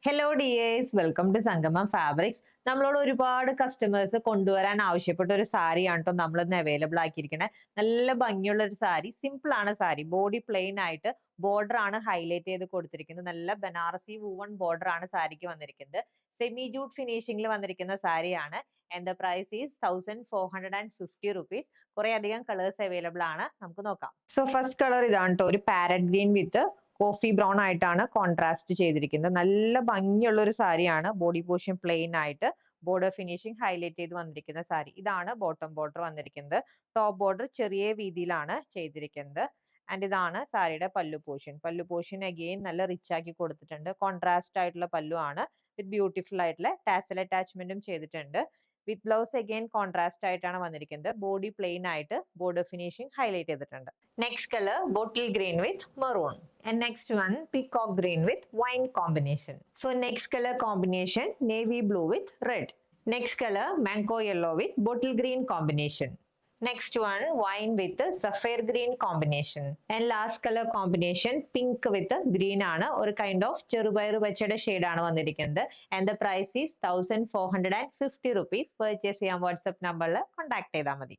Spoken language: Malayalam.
ഹലോ ഡിയേഴ്സ്, വെൽക്കം ടു സംഗമം ഫാബ്രിക്സ്. നമ്മളോട് ഒരുപാട് കസ്റ്റമേഴ്സ് കൊണ്ടുവരാൻ ആവശ്യപ്പെട്ട ഒരു സാരിയാണ് കേട്ടോ നമ്മൾ ഇന്ന് അവൈലബിൾ ആക്കിയിരിക്കുന്നത്. നല്ല ഭംഗിയുള്ള ഒരു സാരി, സിമ്പിൾ ആണ് സാരി. ബോഡി പ്ലെയിൻ ആയിട്ട് ബോർഡർ ആണ് ഹൈലൈറ്റ് ചെയ്ത് കൊടുത്തിരിക്കുന്നത്. നല്ല ബനാറസി വൂവൺ ബോർഡർ ആണ് സാരിക്ക് വന്നിരിക്കുന്നത്. സെമി ജൂട്ട് ഫിനിഷിംഗിൽ വന്നിരിക്കുന്ന സാരിയാണ്. And the price is 1450 rupees. കുറെ അധികം കളേഴ്സ് അവൈലബിൾ ആണ്, നമുക്ക് നോക്കാം. സോ ഫസ്റ്റ് കളർ ഇതാണ് കേട്ടോ, ഒരു പാരറ്റ് ഗ്രീൻ വിത്ത് കോഫി ബ്രൗൺ ആയിട്ടാണ് കോൺട്രാസ്റ്റ് ചെയ്തിരിക്കുന്നത്. നല്ല ഭംഗിയുള്ള ഒരു സാരിയാണ്. ബോഡി പോർഷൻ പ്ലെയിൻ ആയിട്ട് ബോർഡർ ഫിനിഷിംഗ് ഹൈലൈറ്റ് ചെയ്ത് വന്നിരിക്കുന്ന സാരി. ഇതാണ് ബോട്ടം ബോർഡർ വന്നിരിക്കുന്നത്. ടോപ്പ് ബോർഡർ ചെറിയ വീതിയിലാണ് ചെയ്തിരിക്കുന്നത്. ആൻഡ് ഇതാണ് സാരിയുടെ പല്ലു പോർഷൻ. പല്ലു പോർഷൻ അഗെയിൻ നല്ല റിച്ച് ആക്കി കൊടുത്തിട്ടുണ്ട്. കോൺട്രാസ്റ്റ് ആയിട്ടുള്ള പല്ലു ആണ്. വിത്ത് ബ്യൂട്ടിഫുൾ ആയിട്ടുള്ള ടാസൽ അറ്റാച്ച്മെന്റും ചെയ്തിട്ടുണ്ട്. വിത്ത് ബ്ലൗസ് അഗെയിൻ കോൺട്രാസ്റ്റ് ആയിട്ടാണ് വന്നിരിക്കുന്നത്. ബോഡി പ്ലെയിൻ ആയിട്ട് ബോർഡർ ഫിനിഷിംഗ് ഹൈലൈറ്റ് ചെയ്തിട്ടുണ്ട്. Next colour bottle green with maroon. And next one, peacock green with wine combination. So next color combination, navy blue with red. Next color, mango yellow with bottle green combination. Next one, wine with sapphire green combination. And last color combination, pink with green ആണ്. ഒരു kind of ചെറുപയർ പച്ചയുടെ ഷെയ്ഡ് ആണ് വന്നിരിക്കുന്നത്. And the price is 1450 rupees. Purchase ചെയ്യാൻ വാട്സ്ആപ്പ് നമ്പറിൽ കോൺടാക്ട് ചെയ്താൽ മതി.